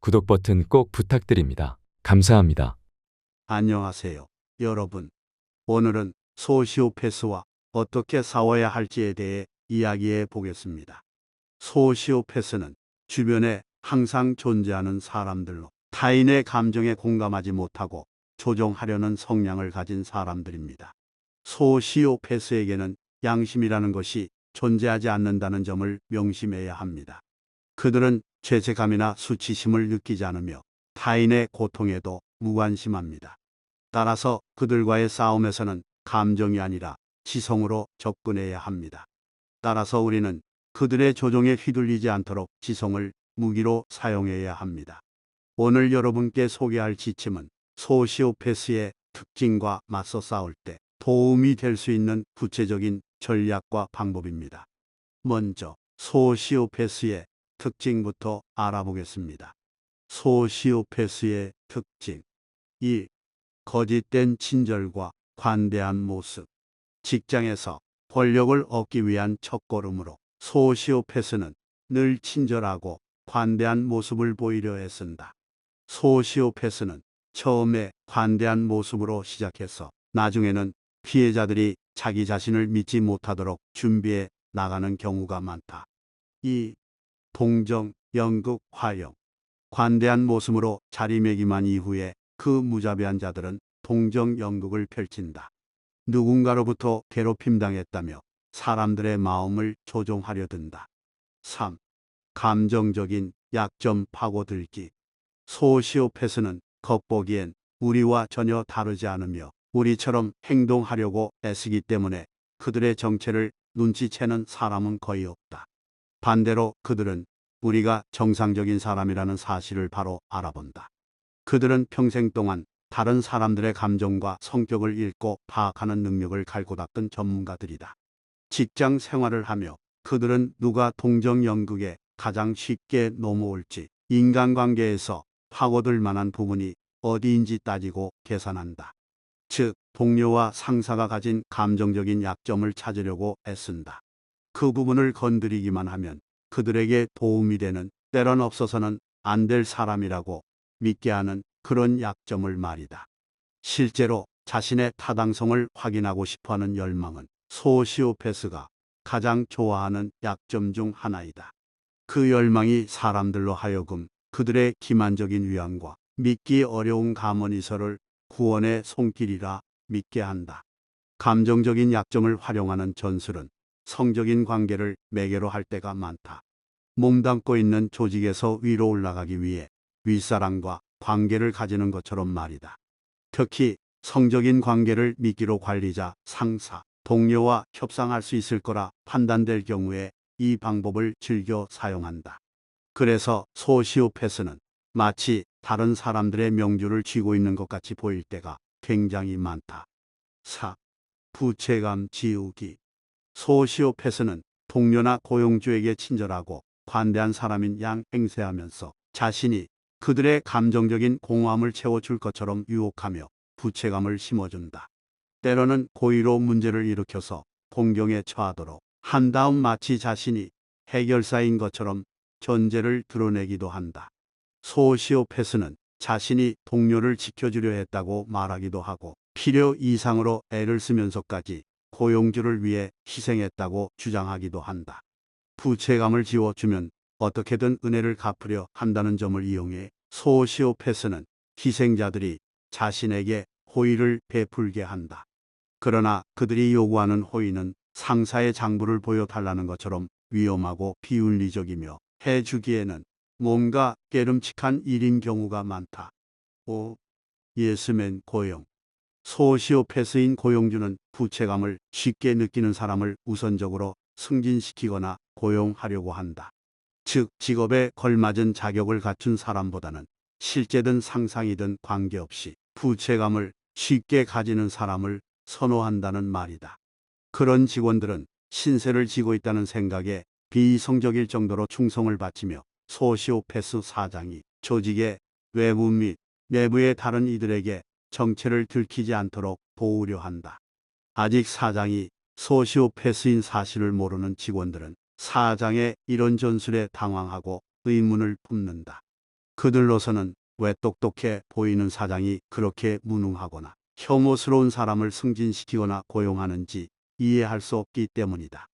구독 버튼 꼭 부탁드립니다. 감사합니다. 안녕하세요, 여러분. 오늘은 소시오패스와 어떻게 싸워야 할지에 대해 이야기해 보겠습니다. 소시오패스는 주변에 항상 존재하는 사람들로 타인의 감정에 공감하지 못하고 조종하려는 성향을 가진 사람들입니다. 소시오패스에게는 양심이라는 것이 존재하지 않는다는 점을 명심해야 합니다. 그들은 죄책감이나 수치심을 느끼지 않으며 타인의 고통에도 무관심합니다. 따라서 그들과의 싸움에서는 감정이 아니라 지성으로 접근해야 합니다. 따라서 우리는 그들의 조종에 휘둘리지 않도록 지성을 무기로 사용해야 합니다. 오늘 여러분께 소개할 지침은 소시오패스의 특징과 맞서 싸울 때 도움이 될 수 있는 구체적인 전략과 방법입니다. 먼저 소시오패스의 특징부터 알아보겠습니다. 소시오패스의 특징 1. 거짓된 친절과 관대한 모습. 직장에서 권력을 얻기 위한 첫걸음으로 소시오패스는 늘 친절하고 관대한 모습을 보이려 애쓴다. 소시오패스는 처음에 관대한 모습으로 시작해서 나중에는 피해자들이 자기 자신을 믿지 못하도록 준비해 나가는 경우가 많다. 2. 동정, 연극, 화형. 관대한 모습으로 자리매김한 이후에 그 무자비한 자들은 동정 연극을 펼친다. 누군가로부터 괴롭힘당했다며 사람들의 마음을 조종하려 든다. 3. 감정적인 약점 파고들기. 소시오패스는 겉보기엔 우리와 전혀 다르지 않으며 우리처럼 행동하려고 애쓰기 때문에 그들의 정체를 눈치채는 사람은 거의 없다. 반대로 그들은 우리가 정상적인 사람이라는 사실을 바로 알아본다. 그들은 평생 동안 다른 사람들의 감정과 성격을 읽고 파악하는 능력을 갈고 닦은 전문가들이다. 직장 생활을 하며 그들은 누가 동정 연극에 가장 쉽게 넘어올지, 인간관계에서 파고들 만한 부분이 어디인지 따지고 계산한다. 즉, 동료와 상사가 가진 감정적인 약점을 찾으려고 애쓴다. 그 부분을 건드리기만 하면 그들에게 도움이 되는, 때론 없어서는 안 될 사람이라고 믿게 하는 그런 약점을 말이다. 실제로 자신의 타당성을 확인하고 싶어하는 열망은 소시오패스가 가장 좋아하는 약점 중 하나이다. 그 열망이 사람들로 하여금 그들의 기만적인 위안과 믿기 어려운 감언이설을 구원의 손길이라 믿게 한다. 감정적인 약점을 활용하는 전술은 성적인 관계를 매개로 할 때가 많다. 몸담고 있는 조직에서 위로 올라가기 위해 윗사람과 관계를 가지는 것처럼 말이다. 특히 성적인 관계를 미끼로 관리자, 상사, 동료와 협상할 수 있을 거라 판단될 경우에 이 방법을 즐겨 사용한다. 그래서 소시오패스는 마치 다른 사람들의 명주를 쥐고 있는 것 같이 보일 때가 굉장히 많다. 4. 부채감 지우기. 소시오패스는 동료나 고용주에게 친절하고 관대한 사람인 양 행세하면서 자신이 그들의 감정적인 공허함을 채워줄 것처럼 유혹하며 부채감을 심어준다. 때로는 고의로 문제를 일으켜서 공경에 처하도록 한 다음 마치 자신이 해결사인 것처럼 존재를 드러내기도 한다. 소시오패스는 자신이 동료를 지켜주려 했다고 말하기도 하고 필요 이상으로 애를 쓰면서까지 고용주를 위해 희생했다고 주장하기도 한다. 부채감을 지워주면 어떻게든 은혜를 갚으려 한다는 점을 이용해 소시오패스는 희생자들이 자신에게 호의를 베풀게 한다. 그러나 그들이 요구하는 호의는 상사의 장부를 보여달라는 것처럼 위험하고 비윤리적이며 해주기에는 뭔가 깨름칙한 일인 경우가 많다. 5. 예스맨 고용. 소시오패스인 고용주는 부채감을 쉽게 느끼는 사람을 우선적으로 승진시키거나 고용하려고 한다. 즉, 직업에 걸맞은 자격을 갖춘 사람보다는 실제든 상상이든 관계없이 부채감을 쉽게 가지는 사람을 선호한다는 말이다. 그런 직원들은 신세를 지고 있다는 생각에 비이성적일 정도로 충성을 바치며 소시오패스 사장이 조직의 외부 및 내부의 다른 이들에게 정체를 들키지 않도록 도우려 한다. 아직 사장이 소시오패스인 사실을 모르는 직원들은 사장의 이런 전술에 당황하고 의문을 품는다. 그들로서는 왜 똑똑해 보이는 사장이 그렇게 무능하거나 혐오스러운 사람을 승진시키거나 고용하는지 이해할 수 없기 때문이다.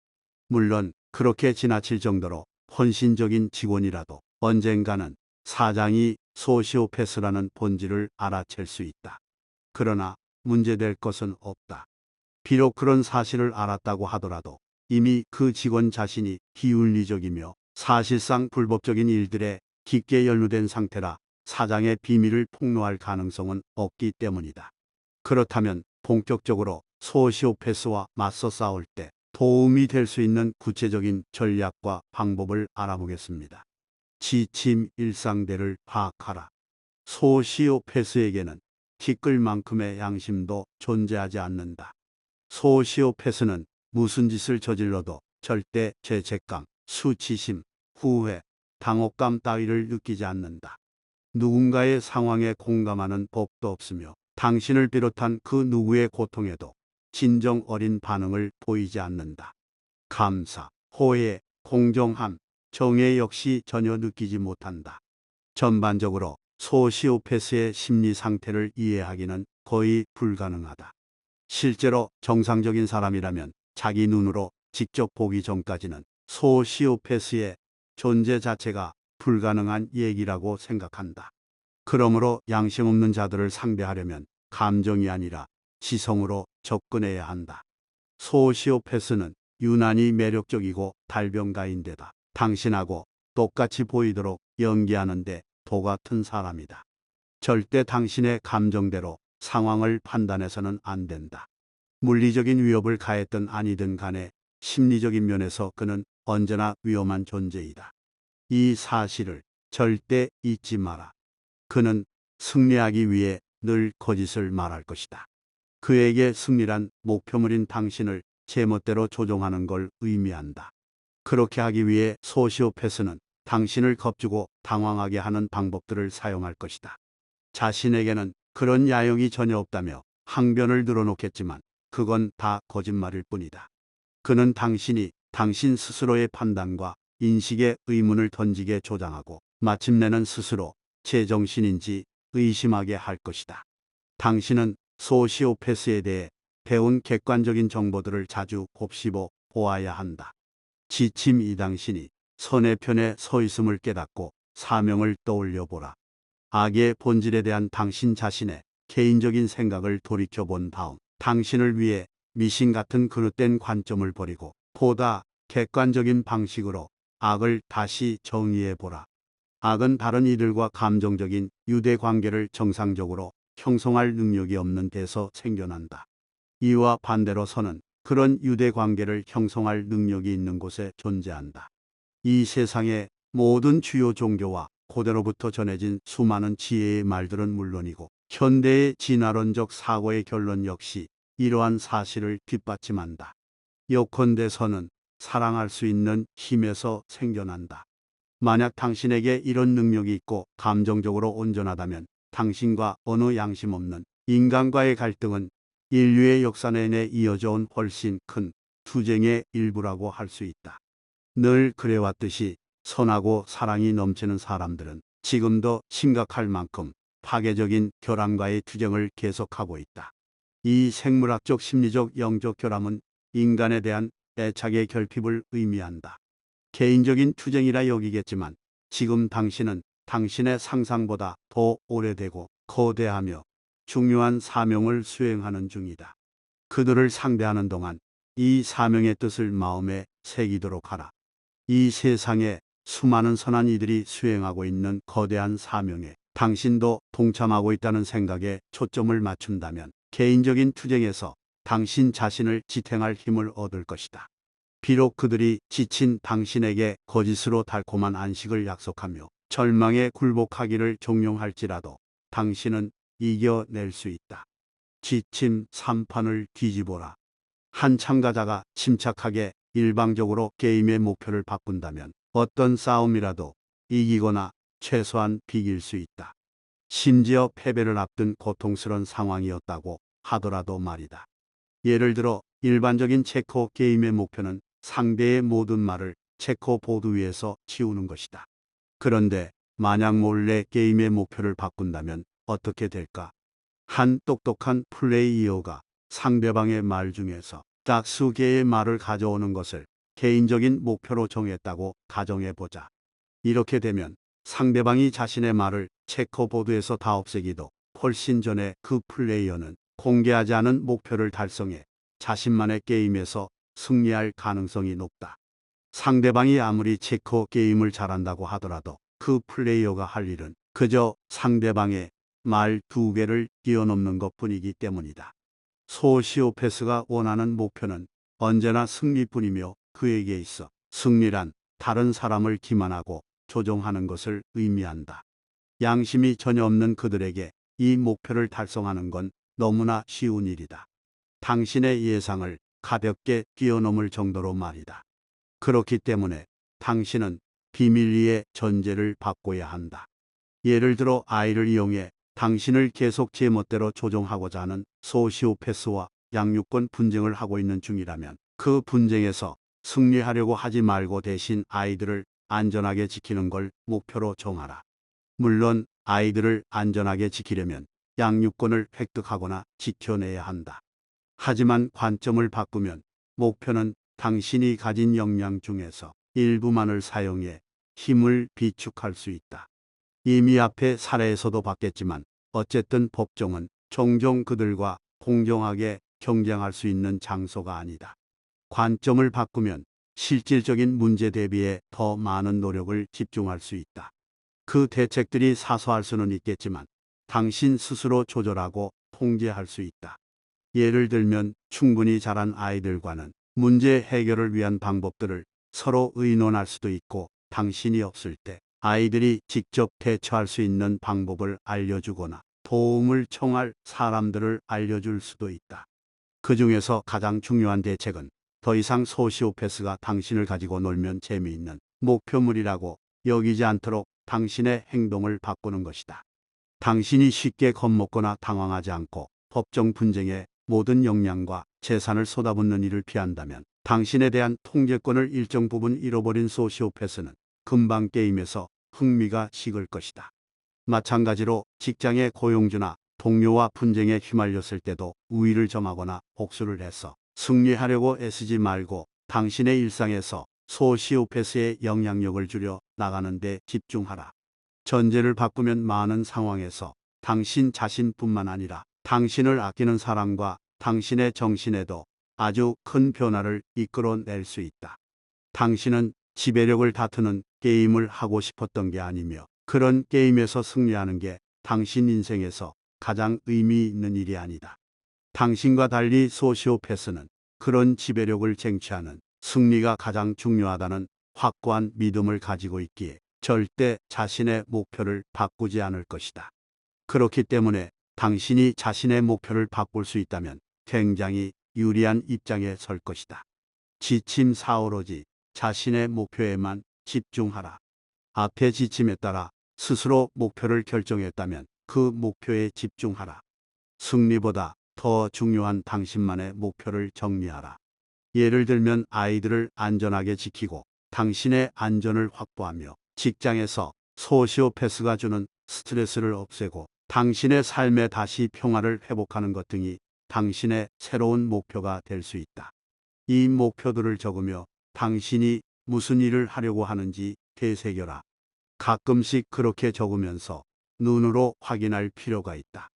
물론 그렇게 지나칠 정도로 헌신적인 직원이라도 언젠가는 사장이 소시오패스라는 본질을 알아챌 수 있다. 그러나 문제될 것은 없다. 비록 그런 사실을 알았다고 하더라도 이미 그 직원 자신이 비윤리적이며 사실상 불법적인 일들에 깊게 연루된 상태라 사장의 비밀을 폭로할 가능성은 없기 때문이다. 그렇다면 본격적으로 소시오패스와 맞서 싸울 때 도움이 될 수 있는 구체적인 전략과 방법을 알아보겠습니다. 지침 일상대를 파악하라. 소시오패스에게는 티끌만큼의 양심도 존재하지 않는다. 소시오패스는 무슨 짓을 저질러도 절대 죄책감, 수치심, 후회, 당혹감 따위를 느끼지 않는다. 누군가의 상황에 공감하는 법도 없으며 당신을 비롯한 그 누구의 고통에도 진정 어린 반응을 보이지 않는다. 감사, 호혜, 공정함, 정의 역시 전혀 느끼지 못한다. 전반적으로 소시오패스의 심리 상태를 이해하기는 거의 불가능하다. 실제로 정상적인 사람이라면 자기 눈으로 직접 보기 전까지는 소시오패스의 존재 자체가 불가능한 얘기라고 생각한다. 그러므로 양심 없는 자들을 상대하려면 감정이 아니라 지성으로 접근해야 한다. 소시오패스는 유난히 매력적이고 달변가인데다 당신하고 똑같이 보이도록 연기하는데 도 같은 사람이다. 절대 당신의 감정대로 상황을 판단해서는 안 된다. 물리적인 위협을 가했든 아니든 간에 심리적인 면에서 그는 언제나 위험한 존재이다. 이 사실을 절대 잊지 마라. 그는 승리하기 위해 늘 거짓을 말할 것이다. 그에게 승리란 목표물인 당신을 제멋대로 조종하는 걸 의미한다. 그렇게 하기 위해 소시오패스는 당신을 겁주고 당황하게 하는 방법들을 사용할 것이다. 자신에게는 그런 야욕이 전혀 없다며 항변을 늘어놓겠지만 그건 다 거짓말일 뿐이다. 그는 당신이 당신 스스로의 판단과 인식에 의문을 던지게 조장하고 마침내는 스스로 제정신인지 의심하게 할 것이다. 당신은 소시오패스에 대해 배운 객관적인 정보들을 자주 곱씹어 보아야 한다. 지침 이 당신이 선의 편에 서 있음을 깨닫고 사명을 떠올려 보라. 악의 본질에 대한 당신 자신의 개인적인 생각을 돌이켜본 다음 당신을 위해 미신 같은 그릇된 관점을 버리고 보다 객관적인 방식으로 악을 다시 정의해 보라. 악은 다른 이들과 감정적인 유대 관계를 정상적으로 형성할 능력이 없는 데서 생겨난다. 이와 반대로 선은 그런 유대 관계를 형성할 능력이 있는 곳에 존재한다. 이 세상의 모든 주요 종교와 고대로부터 전해진 수많은 지혜의 말들은 물론이고 현대의 진화론적 사고의 결론 역시 이러한 사실을 뒷받침한다. 예컨대 선은 사랑할 수 있는 힘에서 생겨난다. 만약 당신에게 이런 능력이 있고 감정적으로 온전하다면 당신과 어느 양심 없는 인간과의 갈등은 인류의 역사 내내 이어져 온 훨씬 큰 투쟁의 일부라고 할 수 있다. 늘 그래왔듯이 선하고 사랑이 넘치는 사람들은 지금도 심각할 만큼 파괴적인 결함과의 투쟁을 계속하고 있다. 이 생물학적, 심리적, 영적 결함은 인간에 대한 애착의 결핍을 의미한다. 개인적인 투쟁이라 여기겠지만 지금 당신은 당신의 상상보다 더 오래되고 거대하며 중요한 사명을 수행하는 중이다. 그들을 상대하는 동안 이 사명의 뜻을 마음에 새기도록 하라. 이 세상에 수많은 선한 이들이 수행하고 있는 거대한 사명에 당신도 동참하고 있다는 생각에 초점을 맞춘다면 개인적인 투쟁에서 당신 자신을 지탱할 힘을 얻을 것이다. 비록 그들이 지친 당신에게 거짓으로 달콤한 안식을 약속하며 절망에 굴복하기를 종용할지라도 당신은 이겨낼 수 있다. 지침 3판을 뒤집어라. 한 참가자가 침착하게 일방적으로 게임의 목표를 바꾼다면 어떤 싸움이라도 이기거나 최소한 비길 수 있다. 심지어 패배를 앞둔 고통스러운 상황이었다고 하더라도 말이다. 예를 들어 일반적인 체코 게임의 목표는 상대의 모든 말을 체코 보드 위에서 치우는 것이다. 그런데 만약 몰래 게임의 목표를 바꾼다면 어떻게 될까? 한 똑똑한 플레이어가 상대방의 말 중에서 딱 수 개의 말을 가져오는 것을 개인적인 목표로 정했다고 가정해보자. 이렇게 되면 상대방이 자신의 말을 체커보드에서 다 없애기도 훨씬 전에 그 플레이어는 공개하지 않은 목표를 달성해 자신만의 게임에서 승리할 가능성이 높다. 상대방이 아무리 체커 게임을 잘한다고 하더라도 그 플레이어가 할 일은 그저 상대방의 말 2개를 뛰어넘는 것뿐이기 때문이다. 소시오패스가 원하는 목표는 언제나 승리뿐이며 그에게 있어 승리란 다른 사람을 기만하고 조종하는 것을 의미한다. 양심이 전혀 없는 그들에게 이 목표를 달성하는 건 너무나 쉬운 일이다. 당신의 예상을 가볍게 뛰어넘을 정도로 말이다. 그렇기 때문에 당신은 비밀리에 전제를 바꿔야 한다. 예를 들어 아이를 이용해 당신을 계속 제멋대로 조종하고자 하는 소시오패스와 양육권 분쟁을 하고 있는 중이라면 그 분쟁에서 승리하려고 하지 말고 대신 아이들을 안전하게 지키는 걸 목표로 정하라. 물론 아이들을 안전하게 지키려면 양육권을 획득하거나 지켜내야 한다. 하지만 관점을 바꾸면 목표는 당신이 가진 역량 중에서 일부만을 사용해 힘을 비축할 수 있다. 이미 앞의 사례에서도 봤겠지만 어쨌든 법정은 종종 그들과 공정하게 경쟁할 수 있는 장소가 아니다. 관점을 바꾸면 실질적인 문제 대비에 더 많은 노력을 집중할 수 있다. 그 대책들이 사소할 수는 있겠지만 당신 스스로 조절하고 통제할 수 있다. 예를 들면 충분히 자란 아이들과는 문제 해결을 위한 방법들을 서로 의논할 수도 있고 당신이 없을 때 아이들이 직접 대처할 수 있는 방법을 알려주거나 도움을 청할 사람들을 알려줄 수도 있다. 그 중에서 가장 중요한 대책은 더 이상 소시오패스가 당신을 가지고 놀면 재미있는 목표물이라고 여기지 않도록 당신의 행동을 바꾸는 것이다. 당신이 쉽게 겁먹거나 당황하지 않고 법정 분쟁에 모든 역량과 재산을 쏟아붓는 일을 피한다면 당신에 대한 통제권을 일정 부분 잃어버린 소시오패스는 금방 게임에서 흥미가 식을 것이다. 마찬가지로 직장의 고용주나 동료와 분쟁에 휘말렸을 때도 우위를 점하거나 복수를 해서 승리하려고 애쓰지 말고 당신의 일상에서 소시오패스의 영향력을 줄여 나가는 데 집중하라. 전제를 바꾸면 많은 상황에서 당신 자신뿐만 아니라 당신을 아끼는 사람과 당신의 정신에도 아주 큰 변화를 이끌어낼 수 있다. 당신은 지배력을 다투는 게임을 하고 싶었던 게 아니며 그런 게임에서 승리하는 게 당신 인생에서 가장 의미 있는 일이 아니다. 당신과 달리 소시오패스는 그런 지배력을 쟁취하는 승리가 가장 중요하다는 확고한 믿음을 가지고 있기에 절대 자신의 목표를 바꾸지 않을 것이다. 그렇기 때문에 당신이 자신의 목표를 바꿀 수 있다면 굉장히 유리한 입장에 설 것이다. 지침 사오로지 자신의 목표에만 집중하라. 앞의 지침에 따라 스스로 목표를 결정했다면 그 목표에 집중하라. 승리보다 더 중요한 당신만의 목표를 정리하라. 예를 들면 아이들을 안전하게 지키고 당신의 안전을 확보하며 직장에서 소시오패스가 주는 스트레스를 없애고 당신의 삶에 다시 평화를 회복하는 것 등이 당신의 새로운 목표가 될 수 있다. 이 목표들을 적으며 당신이 무슨 일을 하려고 하는지 되새겨라. 가끔씩 그렇게 적으면서 눈으로 확인할 필요가 있다.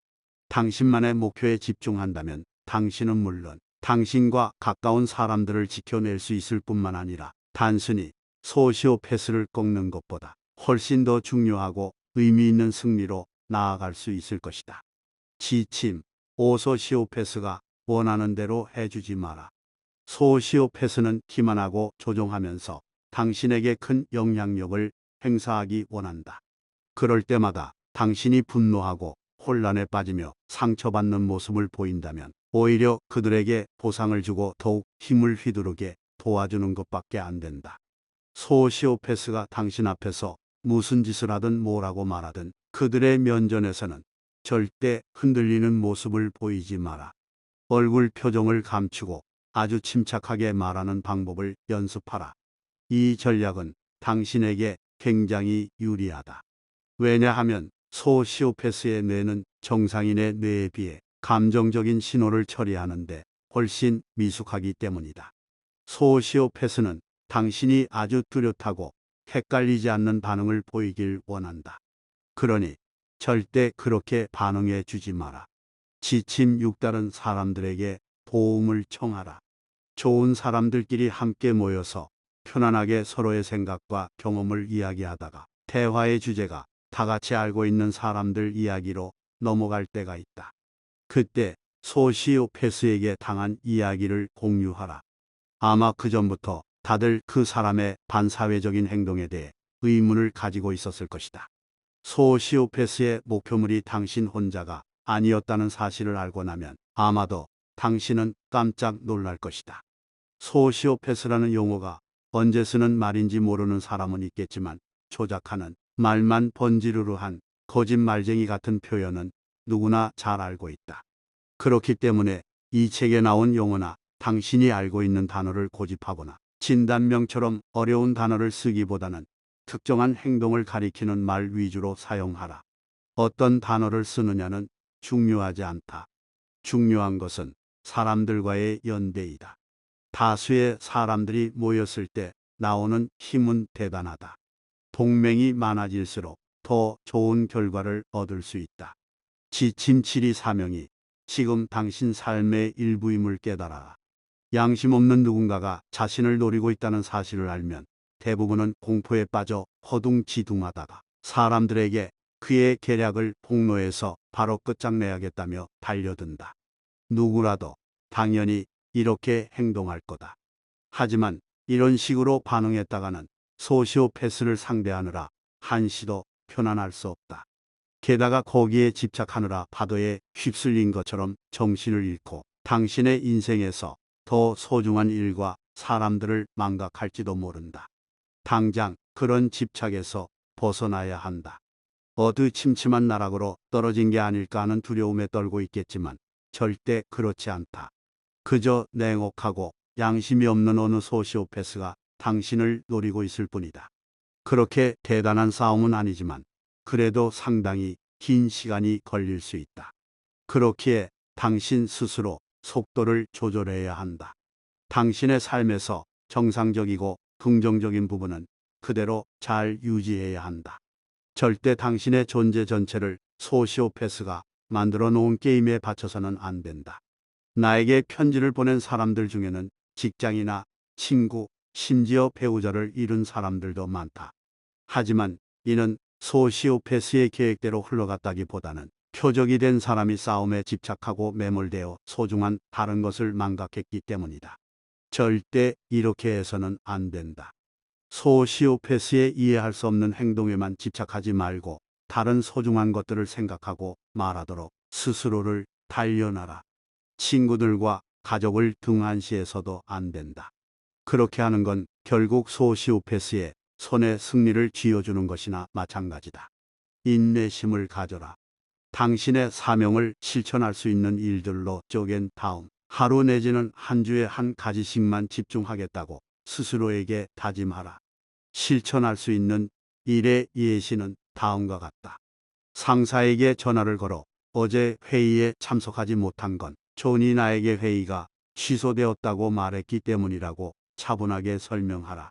당신만의 목표에 집중한다면 당신은 물론 당신과 가까운 사람들을 지켜낼 수 있을 뿐만 아니라 단순히 소시오패스를 꺾는 것보다 훨씬 더 중요하고 의미 있는 승리로 나아갈 수 있을 것이다. 지침: 소시오패스가 원하는 대로 해주지 마라. 소시오패스는 기만하고 조종하면서 당신에게 큰 영향력을 행사하기 원한다. 그럴 때마다 당신이 분노하고 혼란에 빠지며 상처받는 모습을 보인다면 오히려 그들에게 보상을 주고 더욱 힘을 휘두르게 도와주는 것밖에 안 된다. 소시오패스가 당신 앞에서 무슨 짓을 하든 뭐라고 말하든 그들의 면전에서는 절대 흔들리는 모습을 보이지 마라. 얼굴 표정을 감추고 아주 침착하게 말하는 방법을 연습하라. 이 전략은 당신에게 굉장히 유리하다. 왜냐하면 소시오패스의 뇌는 정상인의 뇌에 비해 감정적인 신호를 처리하는데 훨씬 미숙하기 때문이다. 소시오패스는 당신이 아주 뚜렷하고 헷갈리지 않는 반응을 보이길 원한다. 그러니 절대 그렇게 반응해 주지 마라. 지침 육달은 사람들에게 도움을 청하라. 좋은 사람들끼리 함께 모여서 편안하게 서로의 생각과 경험을 이야기하다가 대화의 주제가 다 같이 알고 있는 사람들 이야기로 넘어갈 때가 있다. 그때 소시오패스에게 당한 이야기를 공유하라. 아마 그전부터 다들 그 사람의 반사회적인 행동에 대해 의문을 가지고 있었을 것이다. 소시오패스의 목표물이 당신 혼자가 아니었다는 사실을 알고 나면 아마도 당신은 깜짝 놀랄 것이다. 소시오패스라는 용어가 언제 쓰는 말인지 모르는 사람은 있겠지만 조작하는 말만 번지르르한 거짓말쟁이 같은 표현은 누구나 잘 알고 있다. 그렇기 때문에 이 책에 나온 용어나 당신이 알고 있는 단어를 고집하거나 진단명처럼 어려운 단어를 쓰기보다는 특정한 행동을 가리키는 말 위주로 사용하라. 어떤 단어를 쓰느냐는 중요하지 않다. 중요한 것은 사람들과의 연대이다. 다수의 사람들이 모였을 때 나오는 힘은 대단하다. 동맹이 많아질수록 더 좋은 결과를 얻을 수 있다. 지침 7이 사명이 지금 당신 삶의 일부임을 깨달아라. 양심 없는 누군가가 자신을 노리고 있다는 사실을 알면 대부분은 공포에 빠져 허둥지둥하다가 사람들에게 그의 계략을 폭로해서 바로 끝장내야겠다며 달려든다. 누구라도 당연히 이렇게 행동할 거다. 하지만 이런 식으로 반응했다가는 소시오패스를 상대하느라 한시도 편안할 수 없다. 게다가 거기에 집착하느라 파도에 휩쓸린 것처럼 정신을 잃고 당신의 인생에서 더 소중한 일과 사람들을 망각할지도 모른다. 당장 그런 집착에서 벗어나야 한다. 어두침침한 나락으로 떨어진 게 아닐까 하는 두려움에 떨고 있겠지만 절대 그렇지 않다. 그저 냉혹하고 양심이 없는 어느 소시오패스가 당신을 노리고 있을 뿐이다. 그렇게 대단한 싸움은 아니지만 그래도 상당히 긴 시간이 걸릴 수 있다. 그렇기에 당신 스스로 속도를 조절해야 한다. 당신의 삶에서 정상적이고 긍정적인 부분은 그대로 잘 유지해야 한다. 절대 당신의 존재 전체를 소시오패스가 만들어 놓은 게임에 바쳐서는 안 된다. 나에게 편지를 보낸 사람들 중에는 직장이나 친구, 심지어 배우자를 잃은 사람들도 많다. 하지만 이는 소시오패스의 계획대로 흘러갔다기보다는 표적이 된 사람이 싸움에 집착하고 매몰되어 소중한 다른 것을 망각했기 때문이다. 절대 이렇게 해서는 안 된다. 소시오패스의 이해할 수 없는 행동에만 집착하지 말고 다른 소중한 것들을 생각하고 말하도록 스스로를 단련하라. 친구들과 가족을 등한시해서도 안 된다. 그렇게 하는 건 결국 소시오패스의 손에 승리를 쥐어주는 것이나 마찬가지다. 인내심을 가져라. 당신의 사명을 실천할 수 있는 일들로 쪼갠 다음 하루 내지는 한 주에 한 가지씩만 집중하겠다고 스스로에게 다짐하라. 실천할 수 있는 일의 예시는 다음과 같다. 상사에게 전화를 걸어 어제 회의에 참석하지 못한 건 존이 나에게 회의가 취소되었다고 말했기 때문이라고 차분하게 설명하라.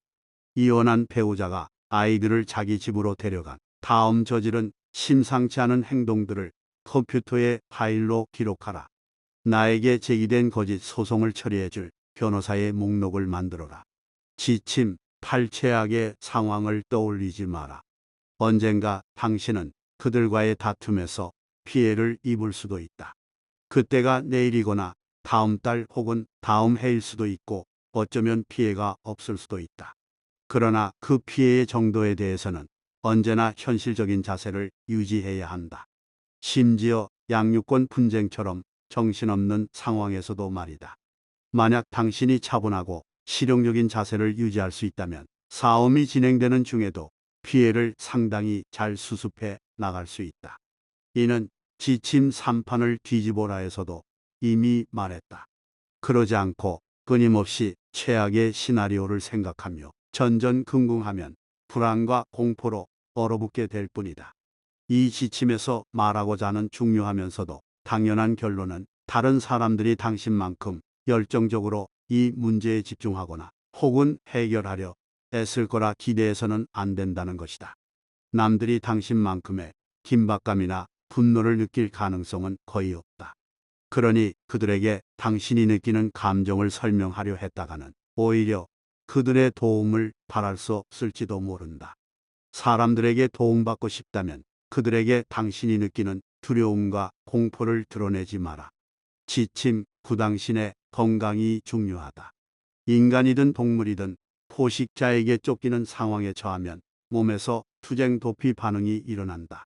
이혼한 배우자가 아이들을 자기 집으로 데려간 다음 저지른 심상치 않은 행동들을 컴퓨터에 파일로 기록하라. 나에게 제기된 거짓 소송을 처리해줄 변호사의 목록을 만들어라. 지침 8 최악의 상황을 떠올리지 마라. 언젠가 당신은 그들과의 다툼에서 피해를 입을 수도 있다. 그때가 내일이거나 다음 달 혹은 다음 해일 수도 있고 어쩌면 피해가 없을 수도 있다. 그러나 그 피해의 정도에 대해서는 언제나 현실적인 자세를 유지해야 한다. 심지어 양육권 분쟁처럼 정신없는 상황에서도 말이다. 만약 당신이 차분하고 실용적인 자세를 유지할 수 있다면 싸움이 진행되는 중에도 피해를 상당히 잘 수습해 나갈 수 있다. 이는 지침 3판을 뒤집어라에서도 이미 말했다. 그러지 않고 끊임없이 최악의 시나리오를 생각하며 전전긍긍하면 불안과 공포로 얼어붙게 될 뿐이다. 이 지침에서 말하고자 하는 중요하면서도 당연한 결론은 다른 사람들이 당신만큼 열정적으로 이 문제에 집중하거나 혹은 해결하려 애쓸 거라 기대해서는 안 된다는 것이다. 남들이 당신만큼의 긴박감이나 분노를 느낄 가능성은 거의 없다. 그러니 그들에게 당신이 느끼는 감정을 설명하려 했다가는 오히려 그들의 도움을 바랄 수 없을지도 모른다. 사람들에게 도움받고 싶다면 그들에게 당신이 느끼는 두려움과 공포를 드러내지 마라. 지침 9. 당신의 건강이 중요하다. 인간이든 동물이든 포식자에게 쫓기는 상황에 처하면 몸에서 투쟁 도피 반응이 일어난다.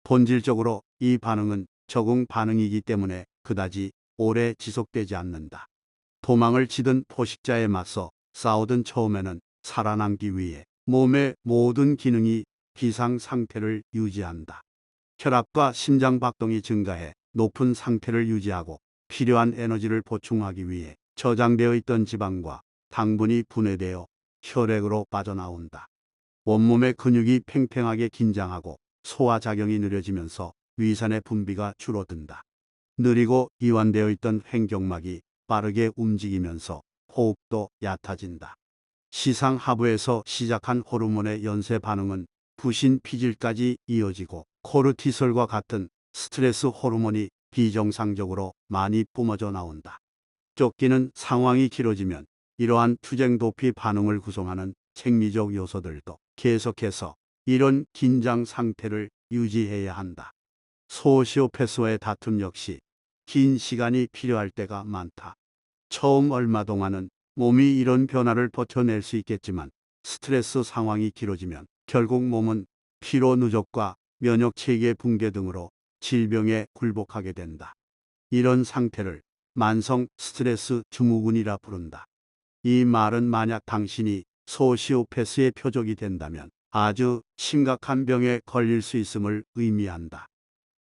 본질적으로 이 반응은 적응 반응이기 때문에 그다지 오래 지속되지 않는다. 도망을 치던 포식자에 맞서 싸우던 처음에는 살아남기 위해 몸의 모든 기능이 비상 상태를 유지한다. 혈압과 심장 박동이 증가해 높은 상태를 유지하고 필요한 에너지를 보충하기 위해 저장되어 있던 지방과 당분이 분해되어 혈액으로 빠져나온다. 온몸의 근육이 팽팽하게 긴장하고 소화작용이 느려지면서 위산의 분비가 줄어든다. 느리고 이완되어 있던 횡격막이 빠르게 움직이면서 호흡도 얕아진다. 시상 하부에서 시작한 호르몬의 연쇄 반응은 부신 피질까지 이어지고 코르티솔과 같은 스트레스 호르몬이 비정상적으로 많이 뿜어져 나온다. 쫓기는 상황이 길어지면 이러한 투쟁 도피 반응을 구성하는 생리적 요소들도 계속해서 이런 긴장 상태를 유지해야 한다. 소시오패스와의 다툼 역시 긴 시간이 필요할 때가 많다. 처음 얼마 동안은 몸이 이런 변화를 버텨낼 수 있겠지만 스트레스 상황이 길어지면 결국 몸은 피로 누적과 면역 체계 붕괴 등으로 질병에 굴복하게 된다. 이런 상태를 만성 스트레스 증후군이라 부른다. 이 말은 만약 당신이 소시오패스의 표적이 된다면 아주 심각한 병에 걸릴 수 있음을 의미한다.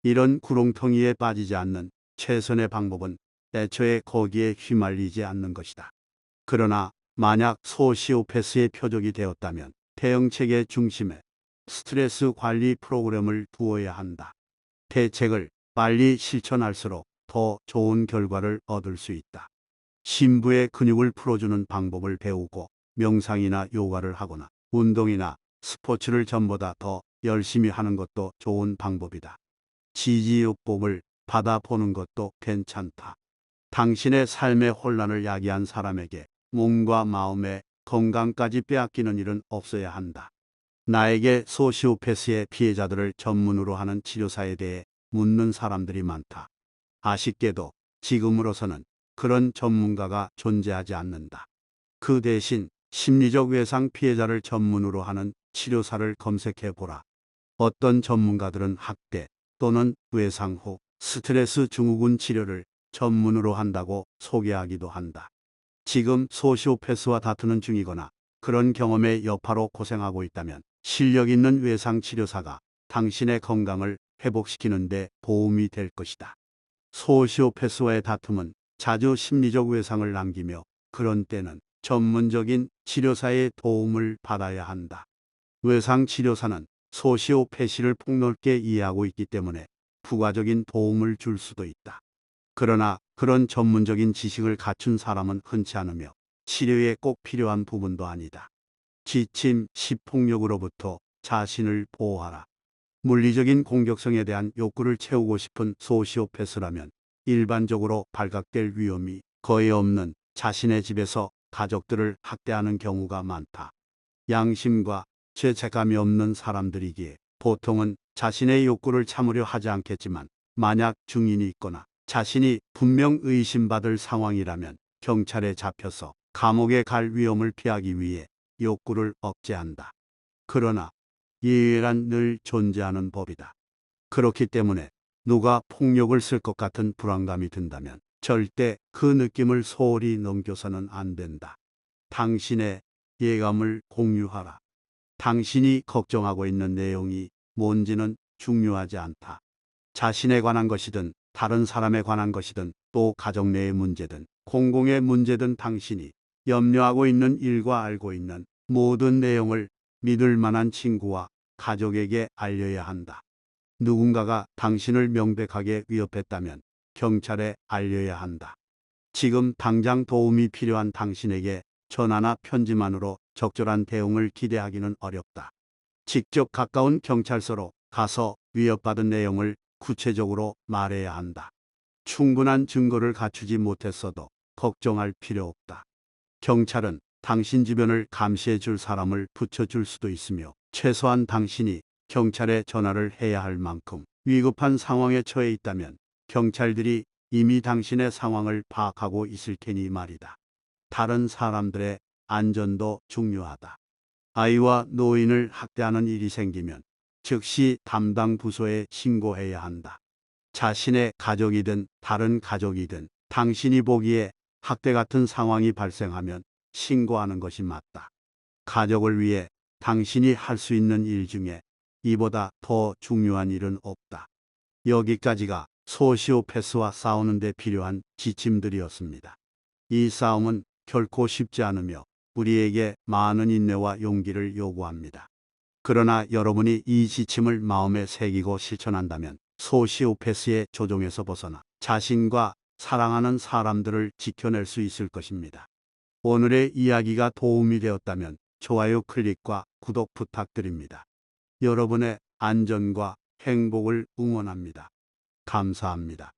이런 구렁텅이에 빠지지 않는 최선의 방법은 애초에 거기에 휘말리지 않는 것이다. 그러나 만약 소시오패스의 표적이 되었다면 대응책의 중심에 스트레스 관리 프로그램을 두어야 한다. 대책을 빨리 실천할수록 더 좋은 결과를 얻을 수 있다. 심부의 근육을 풀어주는 방법을 배우고 명상이나 요가를 하거나 운동이나 스포츠를 전보다 더 열심히 하는 것도 좋은 방법이다. 지지요법을 받아보는 것도 괜찮다. 당신의 삶의 혼란을 야기한 사람에게 몸과 마음의 건강까지 빼앗기는 일은 없어야 한다. 나에게 소시오패스의 피해자들을 전문으로 하는 치료사에 대해 묻는 사람들이 많다. 아쉽게도 지금으로서는 그런 전문가가 존재하지 않는다. 그 대신 심리적 외상 피해자를 전문으로 하는 치료사를 검색해 보라. 어떤 전문가들은 학대 또는 외상 후 스트레스 증후군 치료를 전문으로 한다고 소개하기도 한다. 지금 소시오패스와 다투는 중이거나 그런 경험의 여파로 고생하고 있다면 실력 있는 외상 치료사가 당신의 건강을 회복시키는 데 도움이 될 것이다. 소시오패스와의 다툼은 자주 심리적 외상을 남기며 그런 때는 전문적인 치료사의 도움을 받아야 한다. 외상 치료사는 소시오패시를 폭넓게 이해하고 있기 때문에 부가적인 도움을 줄 수도 있다. 그러나 그런 전문적인 지식을 갖춘 사람은 흔치 않으며 치료에 꼭 필요한 부분도 아니다. 지침 10. 폭력으로부터 자신을 보호하라. 물리적인 공격성에 대한 욕구를 채우고 싶은 소시오패스라면 일반적으로 발각될 위험이 거의 없는 자신의 집에서 가족들을 학대하는 경우가 많다. 양심과 죄책감이 없는 사람들이기에 보통은 자신의 욕구를 참으려 하지 않겠지만 만약 증인이 있거나 자신이 분명 의심받을 상황이라면 경찰에 잡혀서 감옥에 갈 위험을 피하기 위해 욕구를 억제한다. 그러나 예외란 늘 존재하는 법이다. 그렇기 때문에 누가 폭력을 쓸 것 같은 불안감이 든다면 절대 그 느낌을 소홀히 넘겨서는 안 된다. 당신의 예감을 공유하라. 당신이 걱정하고 있는 내용이 뭔지는 중요하지 않다. 자신에 관한 것이든 다른 사람에 관한 것이든 또 가정 내의 문제든 공공의 문제든 당신이 염려하고 있는 일과 알고 있는 모든 내용을 믿을 만한 친구와 가족에게 알려야 한다. 누군가가 당신을 명백하게 위협했다면 경찰에 알려야 한다. 지금 당장 도움이 필요한 당신에게 전화나 편지만으로 적절한 대응을 기대하기는 어렵다. 직접 가까운 경찰서로 가서 위협받은 내용을 구체적으로 말해야 한다. 충분한 증거를 갖추지 못했어도 걱정할 필요 없다. 경찰은 당신 주변을 감시해 줄 사람을 붙여줄 수도 있으며 최소한 당신이 경찰에 전화를 해야 할 만큼 위급한 상황에 처해 있다면 경찰들이 이미 당신의 상황을 파악하고 있을 테니 말이다. 다른 사람들의 안전도 중요하다. 아이와 노인을 학대하는 일이 생기면 즉시 담당 부서에 신고해야 한다. 자신의 가족이든 다른 가족이든 당신이 보기에 학대 같은 상황이 발생하면 신고하는 것이 맞다. 가족을 위해 당신이 할 수 있는 일 중에 이보다 더 중요한 일은 없다. 여기까지가 소시오패스와 싸우는 데 필요한 지침들이었습니다. 이 싸움은 결코 쉽지 않으며 우리에게 많은 인내와 용기를 요구합니다. 그러나 여러분이 이 지침을 마음에 새기고 실천한다면 소시오패스의 조종에서 벗어나 자신과 사랑하는 사람들을 지켜낼 수 있을 것입니다. 오늘의 이야기가 도움이 되었다면 좋아요 클릭과 구독 부탁드립니다. 여러분의 안전과 행복을 응원합니다. 감사합니다.